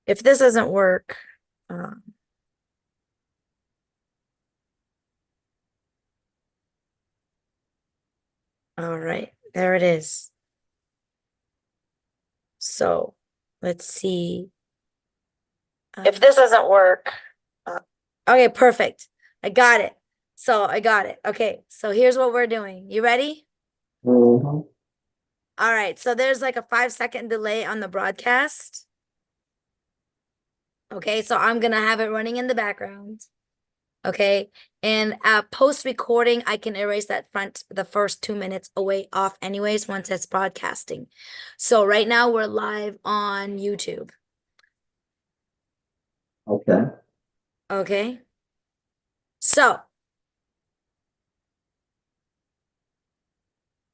If this doesn't work, um, all right, there it is. So let's see. If this doesn't work, uh, okay, perfect. I got it. So I got it. Okay, so here's what we're doing. You ready? Mhm. All right, so there's like a 5 second delay on the broadcast. Okay, so I'm gonna have it running in the background. Okay, and post recording, I can erase the first 2 minutes away off anyways once it's broadcasting. So right now we're live on YouTube. Okay. Okay, so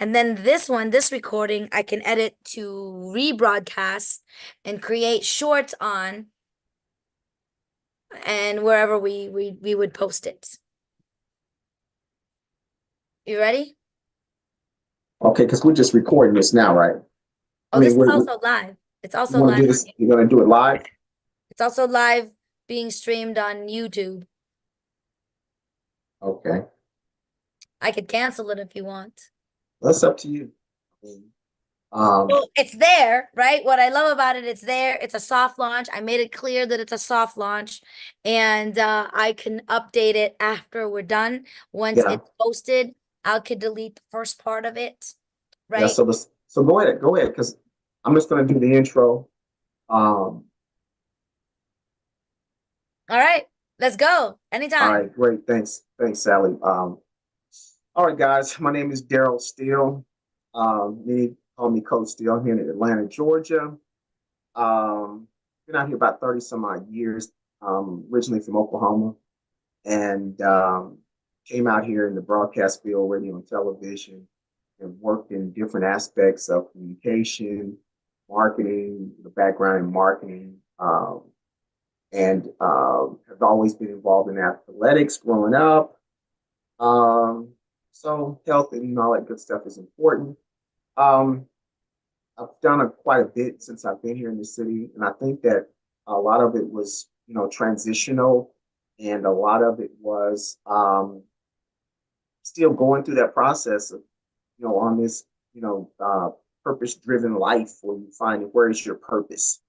and then this recording, I can edit to rebroadcast and create shorts on and wherever we would post it. You ready? Okay, because we're just recording this now, right? I Oh, this mean, is we also live. It's also want to live do on this. YouTube. You're going to do it live? It's also live being streamed on YouTube. Okay. I could cancel it if you want. That's up to you. I mean, Um, Well, it's there, right? What I love about it, it's there. It's a soft launch. I made it clear that it's a soft launch, and I can update it after we're done. Once yeah. it's posted, I could delete the first part of it, Yeah. right? So go ahead, because I'm just going to do the intro. Um, All right, let's go. all Anytime. right, great. Thanks, Sally. All right, guys. My name is Daryl Steele. Many call me Coach Steele. I'm here in Atlanta, Georgia. Been out here about 30 some odd years. Originally from Oklahoma, and came out here in the broadcast field, radio and television, and worked in different aspects of communication, marketing, the background in marketing, and have always been involved in athletics growing up. Um, so health and all that good stuff is important. Um, I've done quite a bit since I've been here in the city, and I think that a lot of it was, transitional, and a lot of it was still going through that process of, on this, purpose-driven life where you find where is your purpose,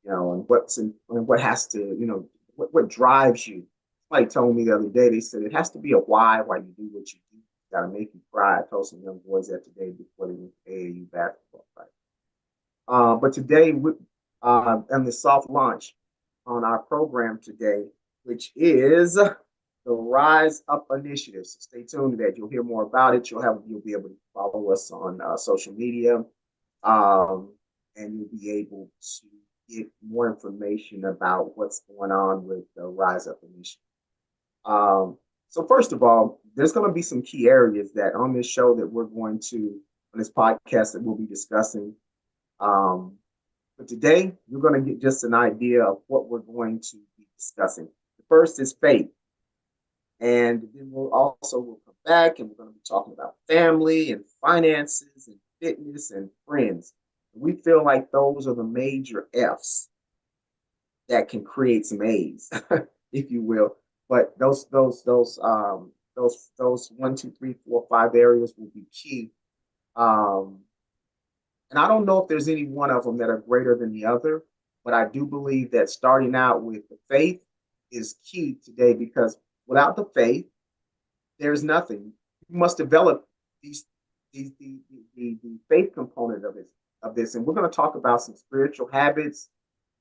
and what has to, what drives you. Somebody told me the other day, they said it has to be a why you do what you do. Got to make you cry. I told some young boys that today before they went to AAU basketball. Right? But today, on the soft launch on our program today, which is the Rise Up Initiative. So stay tuned to that. You'll hear more about it. You'll be able to follow us on social media, um, and you'll be able to get more information about what's going on with the Rise Up Initiative. Um, so first of all, there's going to be some key areas that on this show that we're going to on this podcast that we'll be discussing. But today, we're going to get just an idea of what we're going to be discussing. The first is faith. And then we'll come back and we're going to be talking about family and finances and fitness and friends. We feel like those are the major F's that can create some A's, if you will. But those 1, 2, 3, 4, 5 areas will be key. Um, And I don't know if there's any one of them that are greater than the other, but I do believe that starting out with the faith is key today because without the faith, there's nothing. You must develop these, the faith component of this. And we're going to talk about some spiritual habits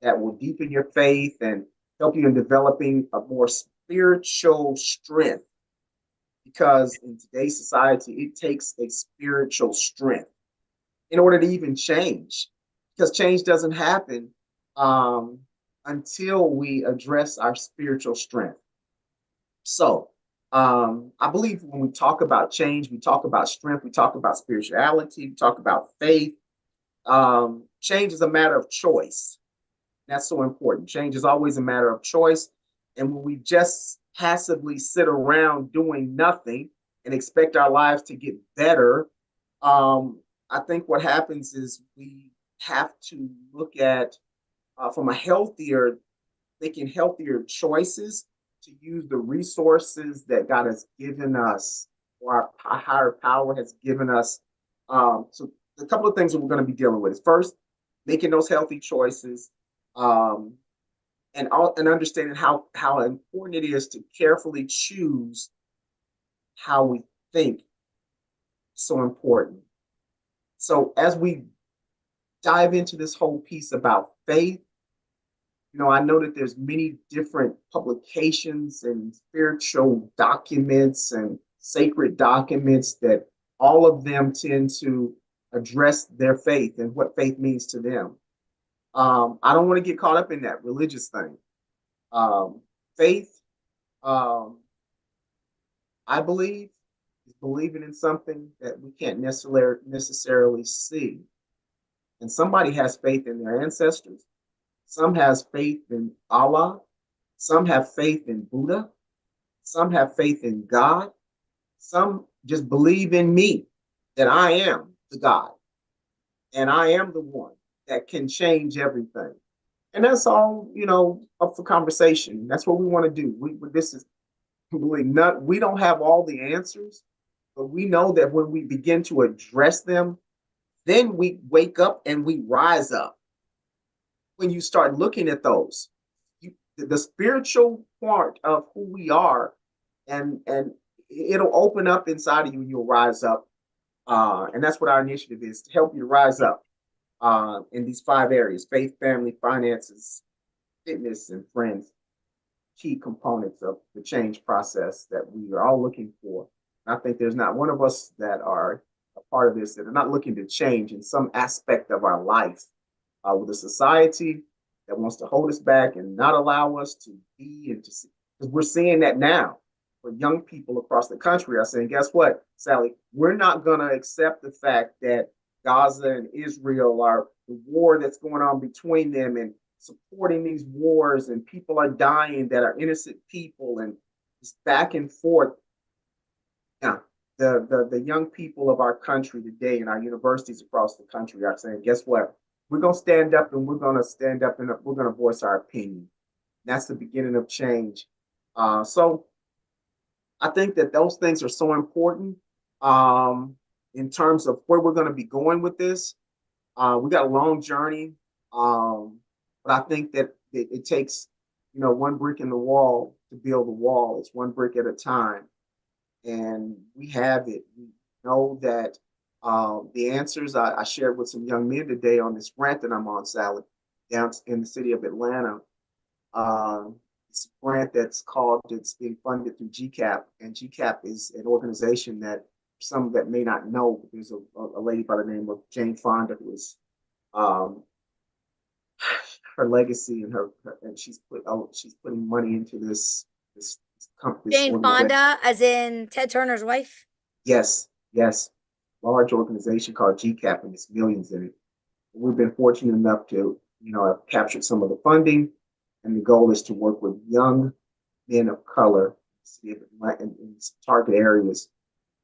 that will deepen your faith and help you in developing a more spiritual strength because in today's society, it takes a spiritual strength in order to even change, because change doesn't happen um, until we address our spiritual strength. So, I believe when we talk about change, we talk about strength, we talk about spirituality, we talk about faith. Change is a matter of choice. That's so important. Change is always a matter of choice. And when we just passively sit around doing nothing and expect our lives to get better, um, I think what happens is we have to look at from a healthier, making healthier choices to use the resources that God has given us, or our higher power has given us. So a couple of things that we're going to be dealing with is first, making those healthy choices, um, and understanding how important it is to carefully choose how we think. So important. So as we dive into this whole piece about faith, I know that there's many different publications and spiritual documents and sacred documents that all of them tend to address their faith and what faith means to them. I don't want to get caught up in that religious thing. Faith, um, I believe, is believing in something that we can't necessarily see. And somebody has faith in their ancestors. Some has faith in Allah. Some have faith in Buddha. Some have faith in God. Some just believe in me, that I am the God and I am the one that can change everything. And that's all, up for conversation. That's what we want to do. This is really not, we don't have all the answers, but we know that when we begin to address them, then we wake up and we rise up. When you start looking at those, the spiritual part of who we are, and it'll open up inside of you, and you'll rise up. And that's what our initiative is, to help you rise up in these 5 areas: faith, family, finances, fitness, and friends. Key components of the change process that we are all looking for. And I think there's not one of us that are a part of this that are not looking to change in some aspect of our life, with a society that wants to hold us back and not allow us to be and to see. Because we're seeing that now, where young people across the country are saying, guess what, Sally, we're not going to accept the fact that Gaza and Israel are the war that's going on between them, and supporting these wars, and people are dying that are innocent people, and it's back and forth. Yeah, the young people of our country today and our universities across the country are saying, guess what? We're going to stand up, and we're going to stand up, and we're going to voice our opinion. That's the beginning of change. So I think that those things are so important, in terms of where we're going to be going with this. We got a long journey, but I think that it takes, one brick in the wall to build the wall. It's one brick at a time, and we have it. We know that the answers I shared with some young men today on this grant that I'm on, Sally, down in the city of Atlanta. It's a grant it's being funded through GCAP, and GCAP is an organization that some that may not know, but there's a lady by the name of Jane Fonda who is, um, her legacy, and she's putting money into this company, this Jane organization. Fonda, as in Ted Turner's wife. Yes, yes, large organization called GCAP, and it's millions in it. We've been fortunate enough to, have captured some of the funding, and the goal is to work with young men of color in target areas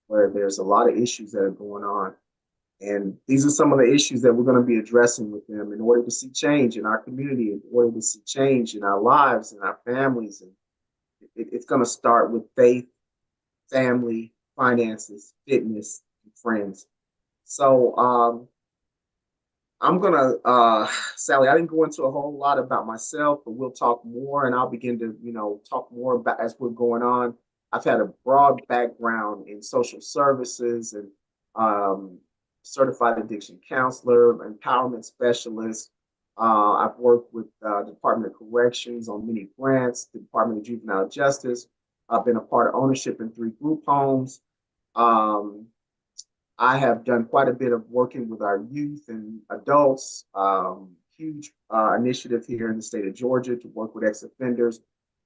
where there's a lot of issues that are going on. And these are some of the issues that we're going to be addressing with them in order to see change in our community, in order to see change in our lives and our families. And it's going to start with faith, family, finances, fitness, and friends. So I'm gonna, Sally, I didn't go into a whole lot about myself, but we'll talk more, and I'll begin to, talk more about as we're going on. I've had a broad background in social services, and certified addiction counselor, empowerment specialist. I've worked with Department of Corrections on many grants, the Department of Juvenile Justice. I've been a part of ownership in 3 group homes. Um, I have done quite a bit of working with our youth and adults. Huge initiative here in the state of Georgia to work with ex-offenders,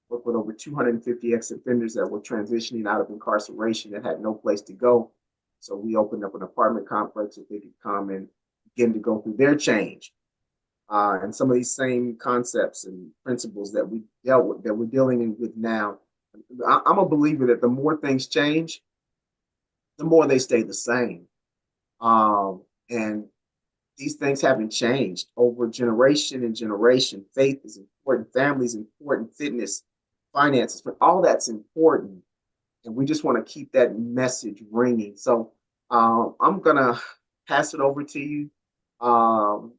work with over 250 ex-offenders that were transitioning out of incarceration that had no place to go. So we opened up an apartment complex that they could come and begin to go through their change. And some of these same concepts and principles that we dealt with, that we're dealing with now. I'm a believer that the more things change, the more they stay the same. And these things haven't changed over generation and generation. Faith is important, family is important, fitness, finances, but all that's important. And we just want to keep that message ringing. So I'm gonna pass it over to you, um,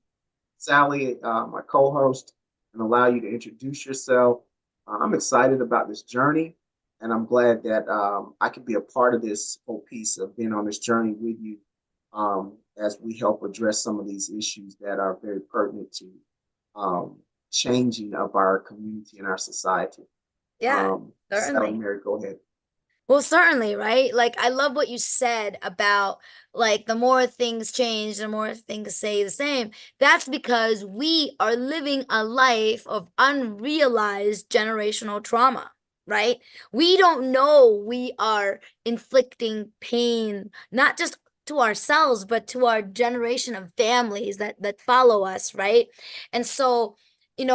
Sally, my co-host, and allow you to introduce yourself. I'm excited about this journey, and I'm glad that I can be a part of this whole piece of being on this journey with you, as we help address some of these issues that are very pertinent to um, changing of our community and our society. Yeah, Sally, certainly. Mary, go ahead. Well, certainly, right? Like, I love what you said about like the more things change, the more things stay the same. That's because we are living a life of unrealized generational trauma, right? We don't know we are inflicting pain, not just to ourselves, but to our generation of families that follow us, right? And so,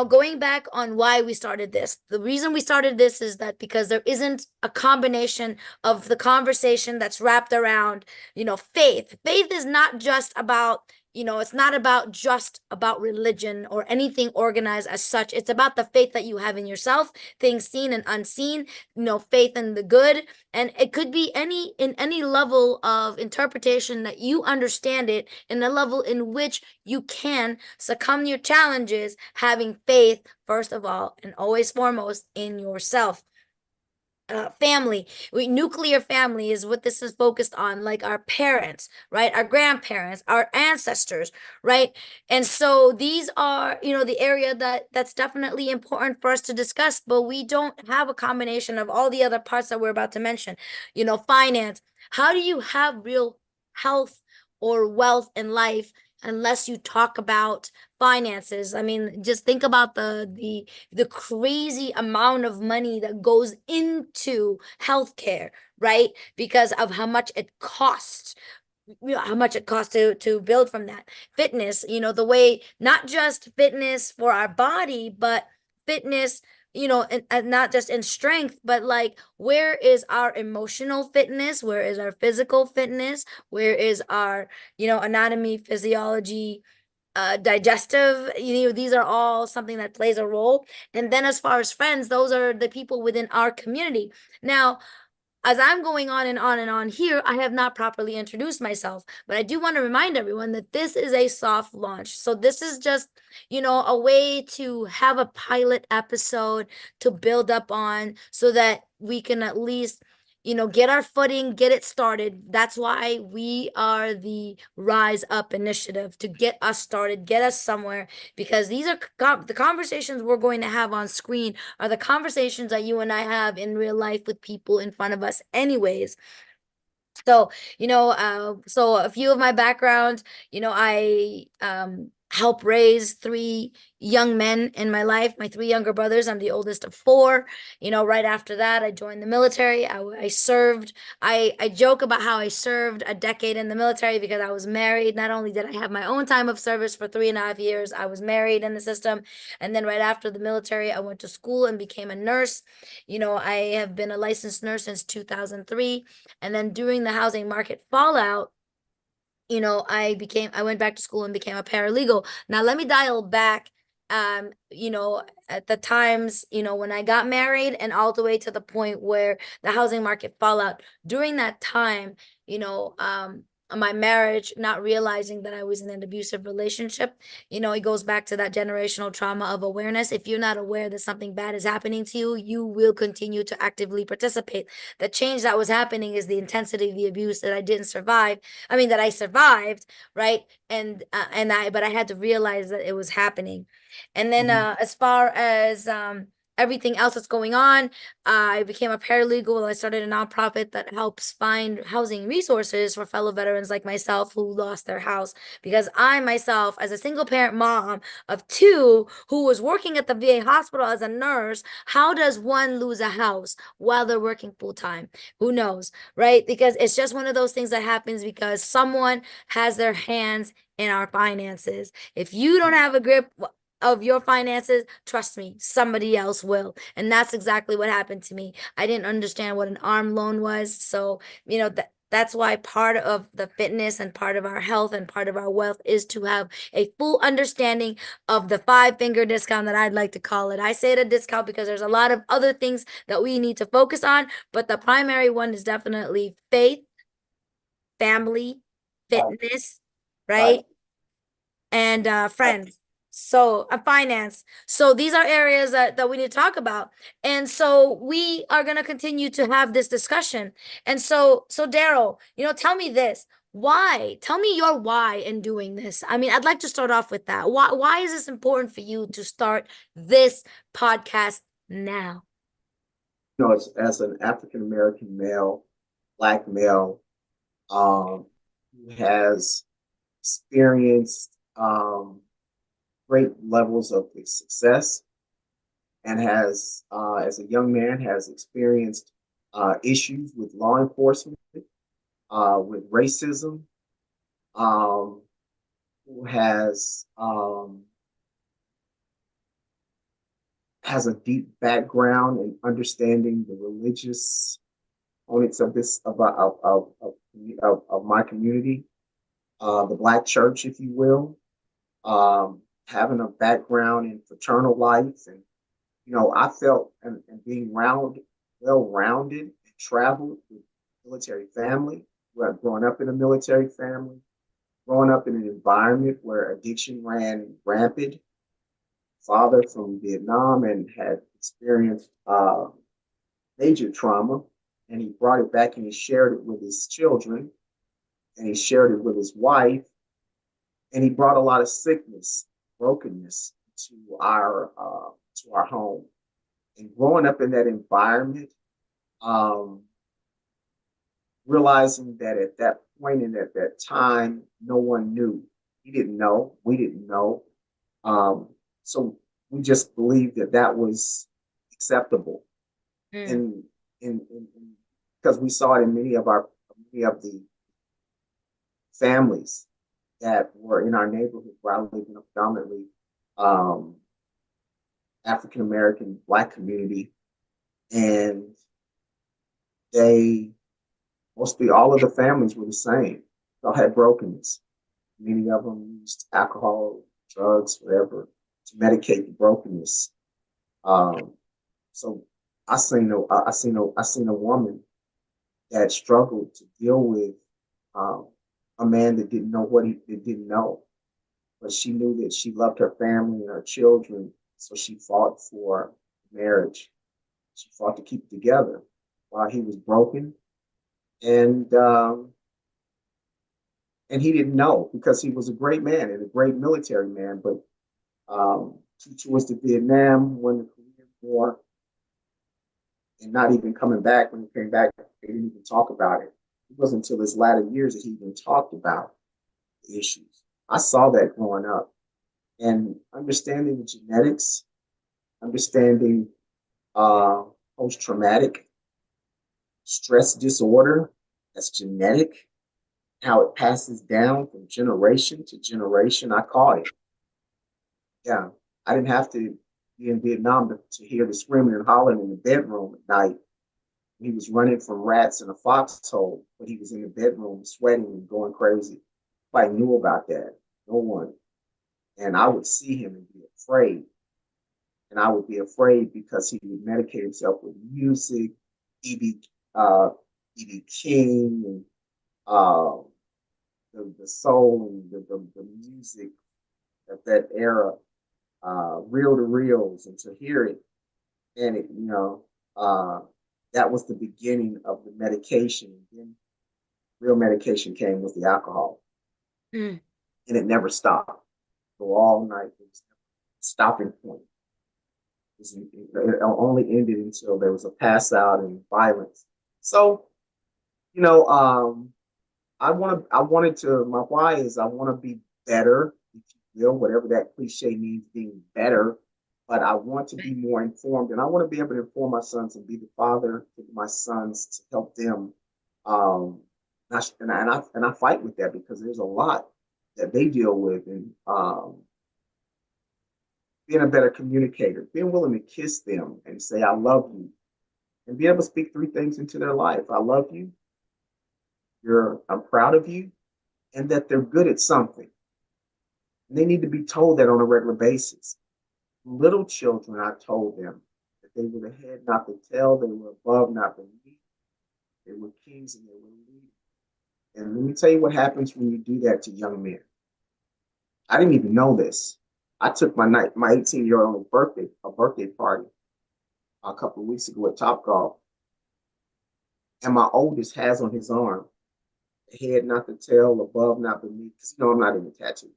going back on why we started this, the reason we started this is that because there isn't a combination of the conversation that's wrapped around, faith. Faith is not just about, it's not about just about religion or anything organized as such. It's about the faith that you have in yourself, things seen and unseen, faith in the good. And it could be in any level of interpretation that you understand it, in the level in which you can succumb to your challenges, having faith, first of all, and always foremost in yourself. Family, nuclear family is what this is focused on, like our parents, right? Our grandparents, our ancestors, right? And so these are, the area that's definitely important for us to discuss, but we don't have a combination of all the other parts that we're about to mention. Finance. How do you have real health or wealth in life unless you talk about finances? I mean, just think about the crazy amount of money that goes into healthcare, right? Because of how much it costs, how much it costs to build from that. Fitness, the way, not just fitness for our body, but fitness, and not just in strength, but like, where is our emotional fitness? Where is our physical fitness? Where is our, anatomy, physiology, digestive, these are all something that plays a role. And then as far as friends, those are the people within our community. Now, as I'm going on and on and on here, I have not properly introduced myself, but I do want to remind everyone that this is a soft launch. So this is just, a way to have a pilot episode to build up on, so that we can at least, get our footing, get it started. That's why we are the Rise Up Initiative, to get us started, get us somewhere, because these are the conversations we're going to have on screen are the conversations that you and I have in real life with people in front of us anyways. So, so a few of my background, I help raise three young men in my life, my three younger brothers. I'm the oldest of four. Right after that, I joined the military. I served. I joke about how I served a decade in the military because I was married. Not only did I have my own time of service for 3.5 years, I was married in the system. And then right after the military, I went to school and became a nurse. I have been a licensed nurse since 2003. And then during the housing market fallout, I went back to school and became a paralegal. Now let me dial back, at the times, when I got married and all the way to the point where the housing market fallout. During that time, my marriage, not realizing that I was in an abusive relationship, it goes back to that generational trauma of awareness. If you're not aware that something bad is happening to you, you will continue to actively participate. The change that was happening is the intensity of the abuse that I didn't survive. I mean, that I survived, right? But I had to realize that it was happening. And then, Mhm. as far as everything else that's going on, I became a paralegal. I started a nonprofit that helps find housing resources for fellow veterans like myself who lost their house. Because I myself, as a single parent mom of two who was working at the VA hospital as a nurse, how does one lose a house while they're working full time? Who knows, right? Because it's just one of those things that happens because someone has their hands in our finances. If you don't have a grip of your finances, trust me, somebody else will. And that's exactly what happened to me. I didn't understand what an arm loan was. So, That's why part of the fitness and part of our health and part of our wealth is to have a full understanding of the 5 finger discount that I'd like to call it. I say it a discount because there's a lot of other things that we need to focus on, but the primary one is definitely faith, family, Right, fitness, right, right? And right. friends. So finance. So these are areas that we need to talk about. And so we are gonna continue to have this discussion. And so Daryl, tell me this. Why? Tell me your why in doing this. I mean, I'd like to start off with that. Why is this important for you to start this podcast now? As an African American male, Black male, who has experienced great levels of success and has, as a young man, has experienced issues with law enforcement, with racism, um, who has a deep background in understanding the religious components of this of my community, the Black church, if you will, having a background in fraternal life, and I felt and being well rounded and traveled with military family, growing up in a military family, growing up in an environment where addiction ran rampant, father from Vietnam and had experienced major trauma, and he brought it back and he shared it with his children, and he shared it with his wife, and he brought a lot of sickness, brokenness to our home. And growing up in that environment, um, realizing that at that point and at that time, no one knew. He didn't know. We didn't know. Um, so we just believed that that was acceptable, Mm, and because we saw it in many of the families that were in our neighborhood where I live in a predominantly um, African American Black community, and they mostly all of the families were the same. They all had brokenness. Many of them used alcohol, drugs, whatever, to medicate the brokenness. Um, so I seen a woman that struggled to deal with um, a man that didn't know what he that didn't know, but she knew that she loved her family and her children, so she fought for marriage. She fought to keep it together while he was broken, and um, and he didn't know because he was a great man and a great military man, but towards the Vietnam, when the Korean War, and not even coming back. When he came back, they didn't even talk about it. It wasn't until his latter years that he even talked about the issues. I saw that growing up, and understanding the genetics, understanding uh, post traumatic stress disorder, that's genetic, how it passes down from generation to generation. I caught it. Yeah, I didn't have to be in Vietnam to hear the screaming and hollering in the bedroom at night. He was running from rats in a foxhole, but he was in the bedroom sweating and going crazy. Nobody knew about that. No one. And I would see him and be afraid. And I would be afraid because he would medicate himself with music, E.B. Uh, E.B. King, and uh, the soul and the music of that era, reel to reels, and to hear it. And that was the beginning of the medication. And then real medication came with the alcohol, mm, and it never stopped. So all night, it was a stopping point. It only ended until there was a pass out and violence. So, you know, I wanted to, my why is I want to be better, if you will, whatever that cliche means, being better. But I want to be more informed, and I want to be able to inform my sons and be the father to my sons to help them. Um, and I fight with that because there's a lot that they deal with, and being a better communicator, being willing to kiss them and say I love you, and be able to speak 3 things into their life: I love you, I'm proud of you, and that they're good at something. And they need to be told that on a regular basis. Little children, I told them that they were the head, not the tail. They were above, not beneath. They were kings and they were leaders. And let me tell you what happens when you do that to young men. I didn't even know this. I took my 18-year-old birthday party a couple of weeks ago at Top Golf, and my oldest has on his arm, the head, not the tail, above, not beneath. Because I'm not into tattoo.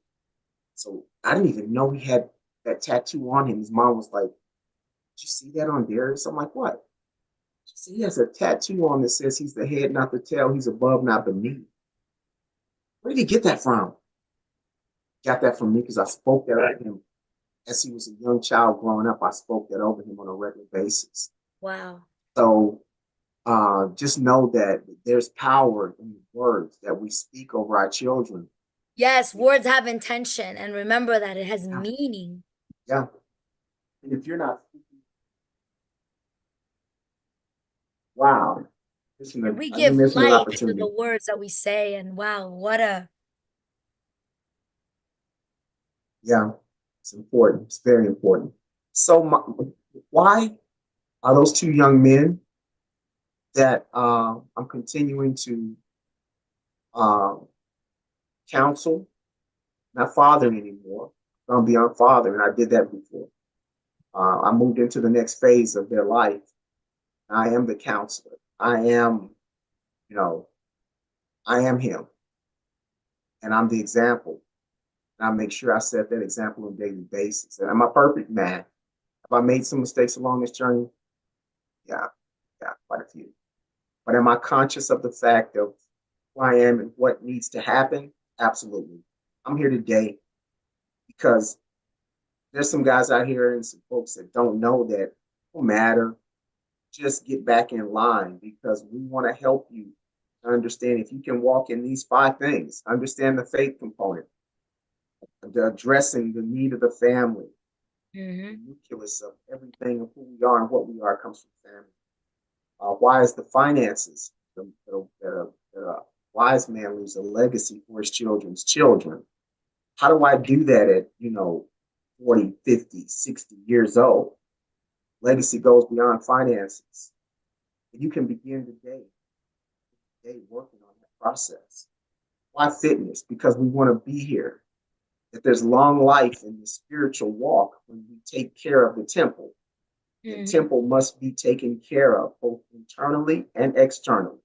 So I didn't even know he had that tattoo on him. His mom was like, "Did you see that on Darius?" I'm like, "What?" She said, "He has a tattoo on that says he's the head, not the tail. He's above, not beneath." Where did he get that from? Got that from me because I spoke that over him as he was a young child growing up. I spoke that over him on a regular basis. Wow. So just know that there's power in the words that we speak over our children. Yes, words have intention, and remember that it has Yeah. meaning. Yeah. And if you're not speaking, wow, And we you're give missing an life to the opportunity. words that we say, and wow, what a Yeah, it's important. It's very important. So, why are those two young men that I'm continuing to uh, counsel, not father anymore? I'm beyond father, and I did that before. I moved into the next phase of their life. I am the counselor. I am, you know, I am him, and I'm the example. And I make sure I set that example on a daily basis. And am I perfect? Man, have I made some mistakes along this journey? Yeah, yeah, quite a few. But am I conscious of the fact of who I am and what needs to happen? Absolutely. I'm here today because there's some guys out here and some folks that don't know that it don't matter. Just get back in line because we want to help you understand if you can walk in these five things, understand the faith component, the addressing the need of the family, the Mhm. nucleus of everything of who we are and what we are comes from family. Why is the finances? The wise man leaves a legacy for his children's children. How do I do that at, 40, 50, 60 years old? Legacy goes beyond finances. You can begin today working on that process. Why fitness? Because we want to be here. That there's long life in the spiritual walk when we take care of the temple. The Mhm. temple must be taken care of both internally and externally.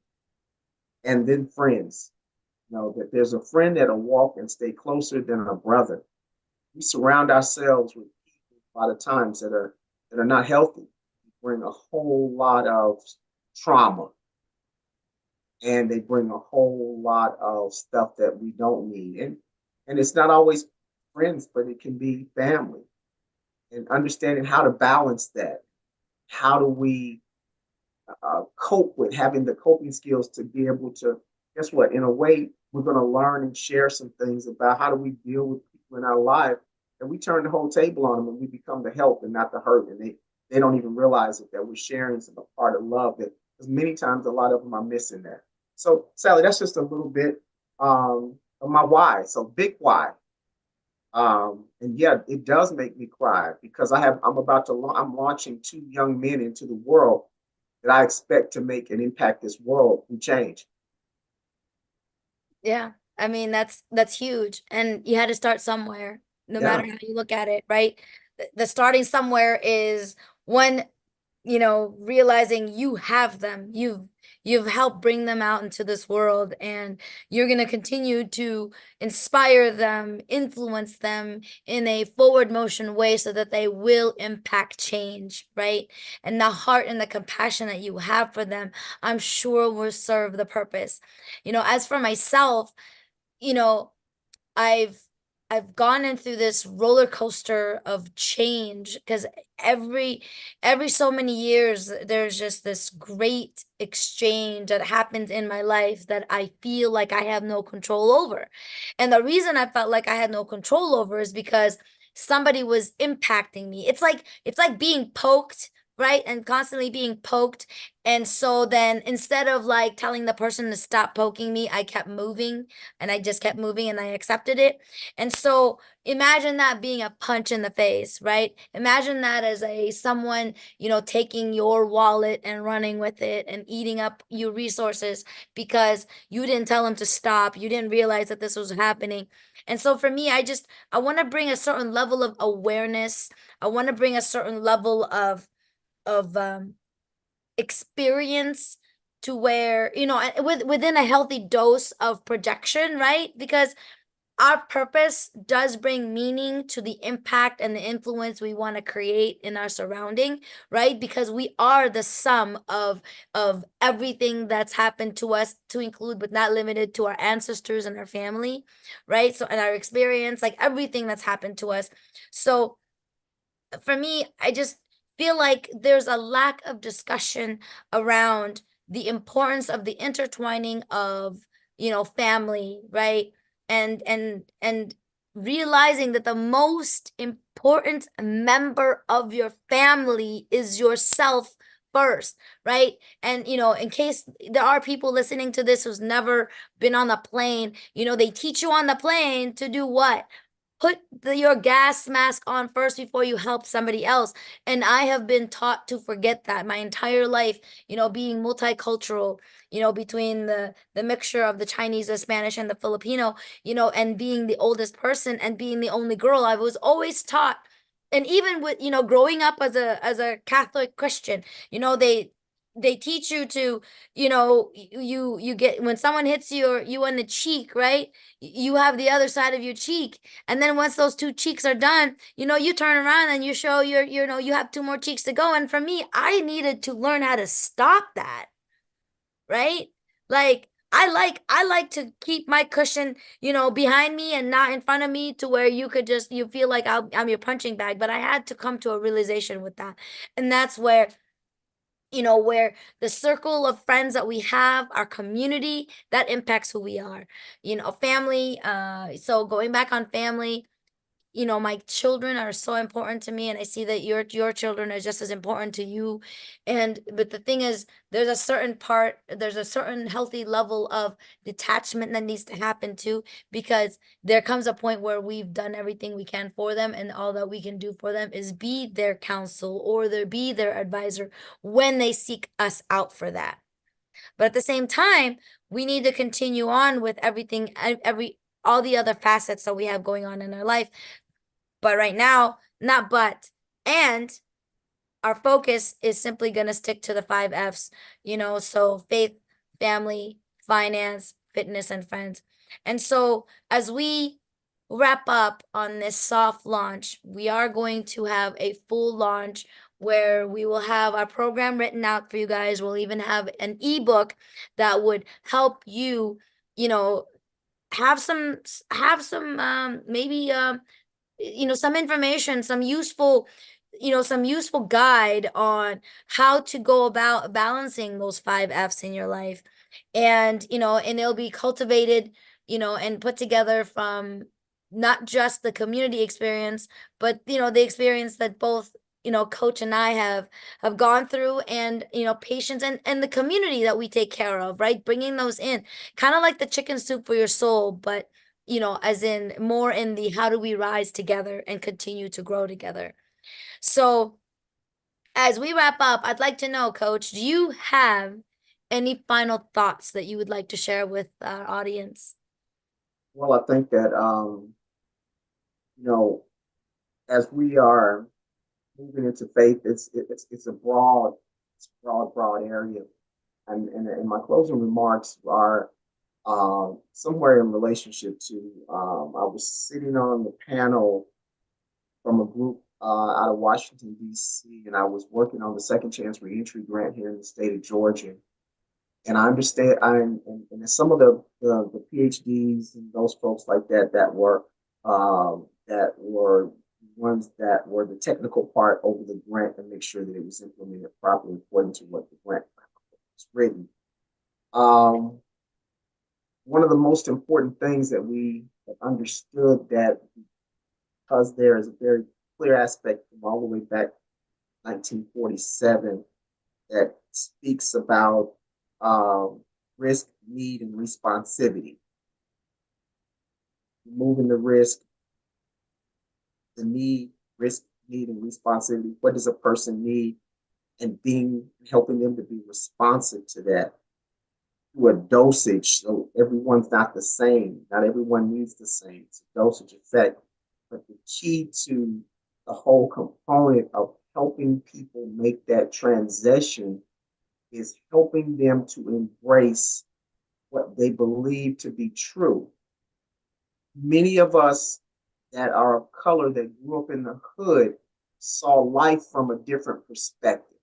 And then friends, that there's a friend that'll walk and stay closer than a brother. We surround ourselves with people a lot of times that are not healthy. They bring a whole lot of trauma and they bring a whole lot of stuff that we don't need. And it's not always friends, but it can be family. And understanding how to balance that. How do we cope with having the coping skills to be able to, guess what, in a way we're going to learn and share some things about how do we deal with people in our life, and we turn the whole table on them and we become the help and not the hurt, and they don't even realize it, that we're sharing some part of love, that because many times a lot of them are missing that. So Sally, that's just a little bit of my why. So big why. And yeah, it does make me cry because I'm launching two young men into the world that I expect to make and impact this world through change. Yeah. I mean, that's huge. And you had to start somewhere, no matter Yeah, how you look at it, right? The starting somewhere is one, realizing you have them. You've helped bring them out into this world, and you're going to continue to inspire them, influence them in a forward motion way so that they will impact change, right? And the heart and the compassion that you have for them, I'm sure will serve the purpose. As for myself, you know, I've I've gone in through this roller coaster of change because every so many years there's just this great exchange that happens in my life that I feel like I have no control over. And the reason I felt like I had no control over is because somebody was impacting me. It's like being poked right? And constantly being poked. And so then instead of like telling the person to stop poking me, I kept moving and I just kept moving and I accepted it. And so imagine that being a punch in the face, right? Imagine that as a someone, taking your wallet and running with it and eating up your resources because you didn't tell them to stop. You didn't realize that this was happening. And so for me, I want to bring a certain level of awareness. I want to bring a certain level of experience to where within a healthy dose of projection, right? Because our purpose does bring meaning to the impact and the influence we want to create in our surrounding, right? Because we are the sum of everything that's happened to us, to include but not limited to our ancestors and our family, right? So and our experience, like everything that's happened to us. So for me, I just feel like there's a lack of discussion around the importance of the intertwining of, family, right? And realizing that the most important member of your family is yourself first, right? And in case there are people listening to this who's never been on the plane, they teach you on the plane to do what? Put your gas mask on first before you help somebody else. And I have been taught to forget that my entire life, being multicultural, between the mixture of the Chinese, the Spanish, and the Filipino, and being the oldest person and being the only girl, I was always taught. And even with, growing up as a Catholic Christian, they teach you to, you get, when someone hits you on the cheek, right? You have the other side of your cheek, and then once those two cheeks are done, you turn around and you show you have two more cheeks to go. And for me, I needed to learn how to stop that, right? Like I like to keep my cushion, behind me and not in front of me, to where you feel like I'm your punching bag. But I had to come to a realization with that. And that's where the circle of friends that we have, our community, that impacts who we are. Family, so going back on family, my children are so important to me, and I see that your children are just as important to you. And but the thing is, there's a certain healthy level of detachment that needs to happen too, because there comes a point where we've done everything we can for them, and all that we can do for them is be their counsel or be their advisor when they seek us out for that. But at the same time, we need to continue on with everything, every all the other facets that we have going on in our life. But right now, not but, and our focus is simply going to stick to the 5 F's, so faith, family, finance, fitness, and friends. And so as we wrap up on this soft launch, we are going to have a full launch where we will have our program written out for you guys. We'll even have an ebook that would help you, you know, have some maybe some information, some useful guide on how to go about balancing those 5 F's in your life. And it'll be cultivated, and put together from not just the community experience, but the experience that both coach and I have gone through, and patients and the community that we take care of, right? Bringing those in, kind of like the chicken soup for your soul, but as in more in the how do we rise together and continue to grow together. So as we wrap up, I'd like to know, Coach, do you have any final thoughts that you would like to share with our audience? Well, I think that you know, as we are moving into faith, it's a broad area. And my closing remarks are somewhere in relationship to I was sitting on the panel from a group out of Washington, D.C., and I was working on the Second Chance Reentry Grant here in the state of Georgia. And I understand, and some of the PhDs and those folks like that were ones that were the technical part over the grant and make sure that it was implemented properly according to what the grant was written. Um, One of the most important things that we understood, that because there is a very clear aspect from all the way back 1947 that speaks about risk, need, and responsivity. Removing the risk, the need, risk, need, and responsivity. What does a person need? And helping them to be responsive to that through a dosage. So everyone's not the same. Not everyone needs the same. It's a dosage effect. But the key to the whole component of helping people make that transition is helping them to embrace what they believe to be true. Many of us that are of color that grew up in the hood saw life from a different perspective.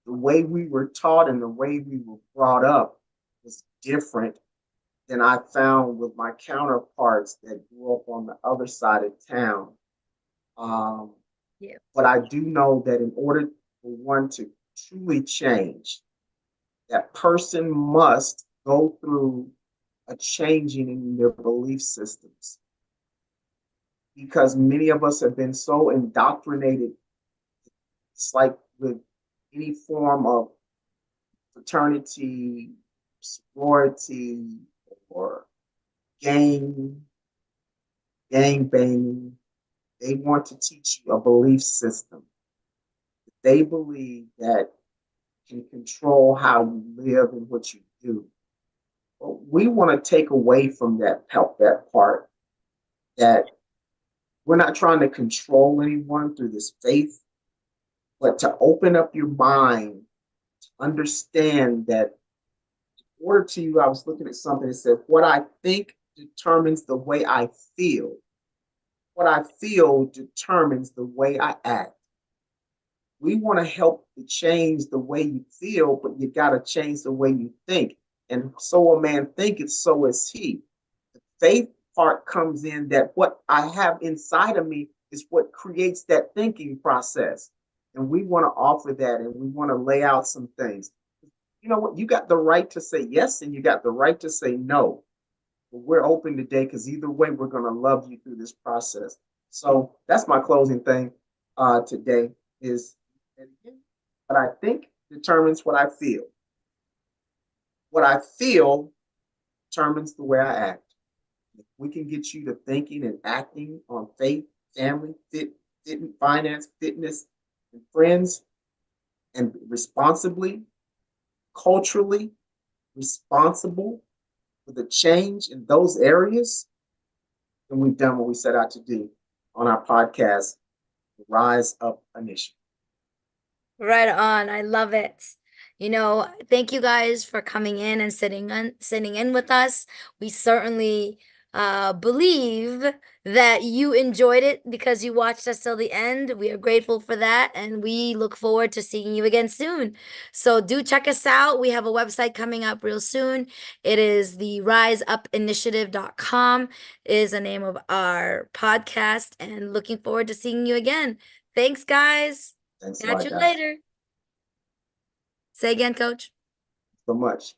The way we were taught and the way we were brought up was different than I found with my counterparts that grew up on the other side of town. Yeah. But I do know that in order for one to truly change, that person must go through a changing in their belief systems. Because many of us have been so indoctrinated. It's like with any form of fraternity, sorority, or gang banging, they want to teach you a belief system. They believe that can control how you live and what you do. But we want to take away from that part, that we're not trying to control anyone through this faith, but to open up your mind to understand that in order to, I was looking at something that said, what I think determines the way I feel. What I feel determines the way I act. We want to help to change the way you feel, but you got to change the way you think. And so a man thinketh, so is he. The faith part comes in that what I have inside of me is what creates that thinking process. And we want to offer that, and we want to lay out some things. You know what? You got the right to say yes, and you got the right to say no. But we're open today because either way, we're going to love you through this process. So that's my closing thing today is what I think determines what I feel. What I feel determines the way I act. If we can get you to thinking and acting on faith, family, finance, fitness, and friends, and responsibly, culturally responsible for the change in those areas, then we've done what we set out to do on our podcast, the Rise Up Initiative. Right on. I love it. Thank you guys for coming in and sitting in with us. We certainly believe that you enjoyed it because you watched us till the end. We are grateful for that, and we look forward to seeing you again soon. So do check us out. We have a website coming up real soon. It is the riseupinitiative.com is the name of our podcast, and looking forward to seeing you again. Thanks, guys. Thanks a Catch lot, you guys. later. Say again, Coach. So much.